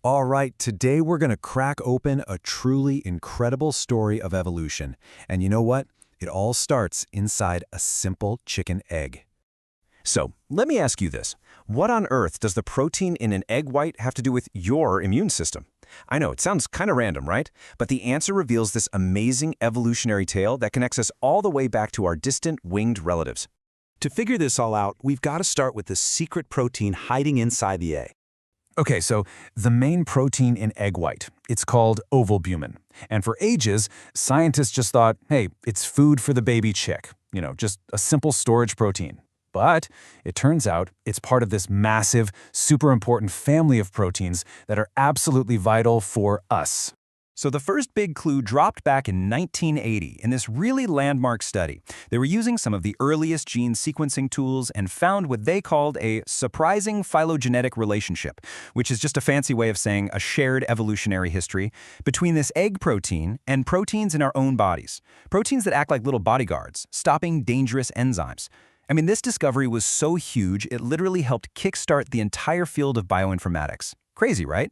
All right, today we're going to crack open a truly incredible story of evolution. And you know what? It all starts inside a simple chicken egg. So, let me ask you this. What on earth does the protein in an egg white have to do with your immune system? I know, it sounds kind of random, right? But the answer reveals this amazing evolutionary tale that connects us all the way back to our distant winged relatives. To figure this all out, we've got to start with the secret protein hiding inside the egg. Okay, so the main protein in egg white, it's called ovalbumin. And for ages, scientists just thought, hey, it's food for the baby chick. Just a simple storage protein. But it turns out it's part of this massive, super important family of proteins that are absolutely vital for us. So the first big clue dropped back in 1980 in this really landmark study. They were using some of the earliest gene sequencing tools and found what they called a surprising phylogenetic relationship, which is just a fancy way of saying a shared evolutionary history between this egg protein and proteins in our own bodies. Proteins that act like little bodyguards, stopping dangerous enzymes. This discovery was so huge, it literally helped kickstart the entire field of bioinformatics. Crazy, right?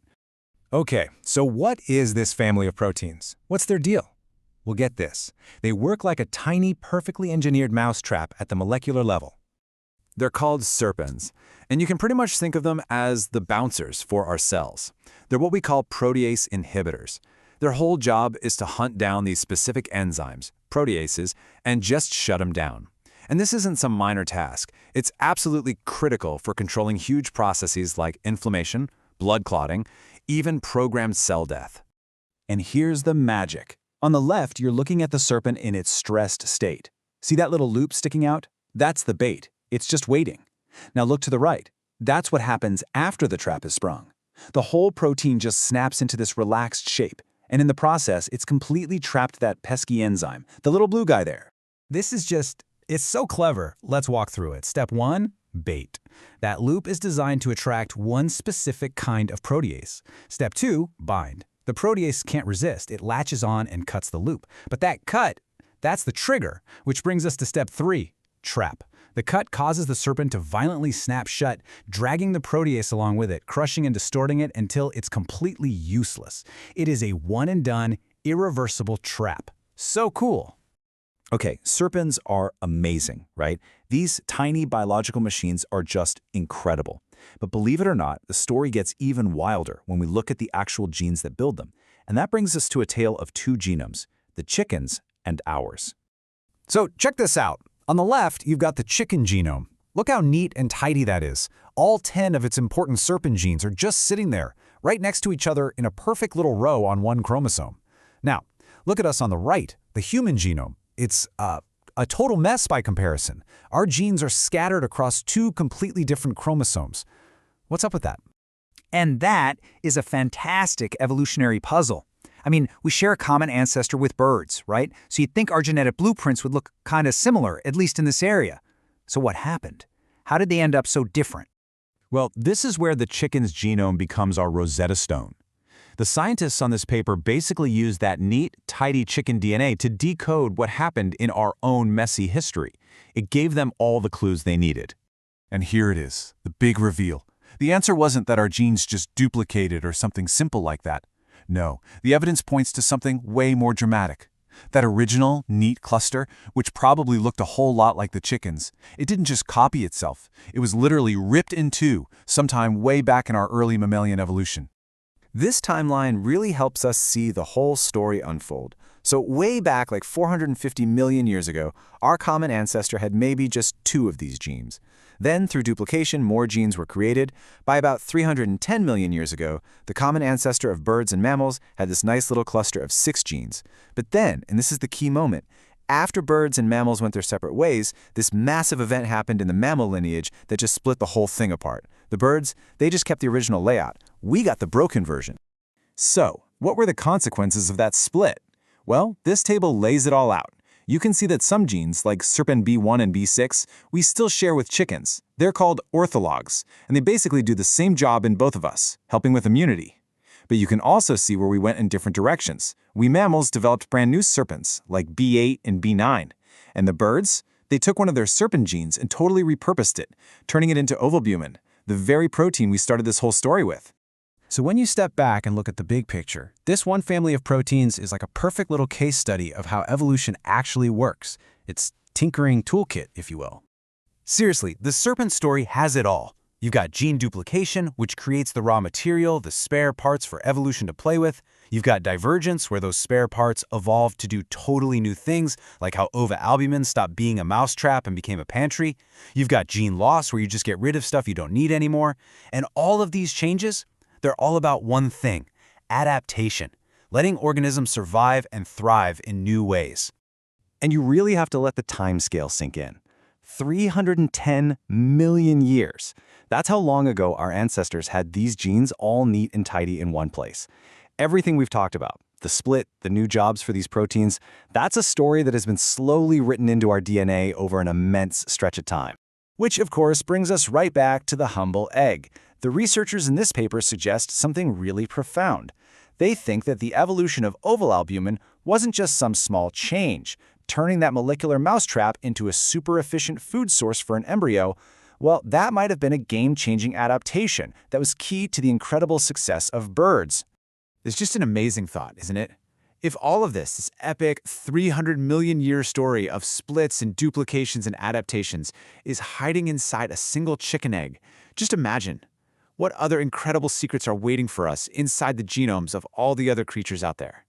Okay, so what is this family of proteins? What's their deal? Well, get this. They work like a tiny, perfectly engineered mousetrap at the molecular level. They're called serpins, and you can pretty much think of them as the bouncers for our cells. They're what we call protease inhibitors. Their whole job is to hunt down these specific enzymes, proteases, and just shut them down. And this isn't some minor task. It's absolutely critical for controlling huge processes like inflammation, blood clotting, even programmed cell death. And here's the magic. On the left, you're looking at the serpin in its stressed state. See that little loop sticking out? That's the bait. It's just waiting. Now look to the right. That's what happens after the trap is sprung. The whole protein just snaps into this relaxed shape, and in the process, it's completely trapped that pesky enzyme, the little blue guy there. It's so clever. Let's walk through it. Step 1, bait. That loop is designed to attract one specific kind of protease. Step 2, bind. The protease can't resist. It latches on and cuts the loop. But that cut, that's the trigger, which brings us to step 3, trap. The cut causes the serpin to violently snap shut, dragging the protease along with it, crushing and distorting it until it's completely useless. It is a one-and-done, irreversible trap. So cool. Okay, serpins are amazing, right? These tiny biological machines are just incredible. But believe it or not, the story gets even wilder when we look at the actual genes that build them. And that brings us to a tale of two genomes, the chicken's and ours. So check this out. On the left, you've got the chicken genome. Look how neat and tidy that is. All 10 of its important serpin genes are just sitting there, right next to each other in a perfect little row on one chromosome. Now, look at us on the right, the human genome. It's a total mess by comparison. Our genes are scattered across 2 completely different chromosomes. What's up with that? And that is a fantastic evolutionary puzzle. We share a common ancestor with birds, right? So you'd think our genetic blueprints would look kind of similar, at least in this area. So what happened? How did they end up so different? Well, this is where the chicken's genome becomes our Rosetta Stone. The scientists on this paper basically used that neat, tidy chicken DNA to decode what happened in our own messy history. It gave them all the clues they needed. And here it is, the big reveal. The answer wasn't that our genes just duplicated or something simple like that. No, the evidence points to something way more dramatic. That original, neat cluster, which probably looked a whole lot like the chickens, it didn't just copy itself. It was literally ripped in two, sometime way back in our early mammalian evolution. This timeline really helps us see the whole story unfold. So way back, like 450 million years ago, our common ancestor had maybe just 2 of these genes. Then, through duplication, more genes were created. By about 310 million years ago, the common ancestor of birds and mammals had this nice little cluster of 6 genes. But then, and this is the key moment, after birds and mammals went their separate ways, this massive event happened in the mammal lineage that just split the whole thing apart. The birds, they just kept the original layout. We got the broken version. So, what were the consequences of that split? Well, this table lays it all out. You can see that some genes, like serpin B1 and B6, we still share with chickens. They're called orthologs, and they basically do the same job in both of us, helping with immunity. But you can also see where we went in different directions. We mammals developed brand new serpins, like B8 and B9. And the birds, they took one of their serpin genes and totally repurposed it, turning it into ovalbumin, the very protein we started this whole story with. So when you step back and look at the big picture, this one family of proteins is like a perfect little case study of how evolution actually works. It's tinkering toolkit, if you will. Seriously, the serpin story has it all. You've got gene duplication, which creates the raw material, the spare parts for evolution to play with. You've got divergence, where those spare parts evolved to do totally new things, like how ovalbumin stopped being a mousetrap and became a pantry. You've got gene loss, where you just get rid of stuff you don't need anymore. And all of these changes, they're all about one thing: adaptation, letting organisms survive and thrive in new ways. And you really have to let the timescale sink in. 310 million years. That's how long ago our ancestors had these genes all neat and tidy in one place. Everything we've talked about, the split, the new jobs for these proteins, that's a story that has been slowly written into our DNA over an immense stretch of time. Which, of course, brings us right back to the humble egg. The researchers in this paper suggest something really profound. They think that the evolution of ovalbumin wasn't just some small change. Turning that molecular mousetrap into a super efficient food source for an embryo, well, that might have been a game-changing adaptation that was key to the incredible success of birds. It's just an amazing thought, isn't it? If all of this epic 300 million year story of splits and duplications and adaptations is hiding inside a single chicken egg, just imagine what other incredible secrets are waiting for us inside the genomes of all the other creatures out there.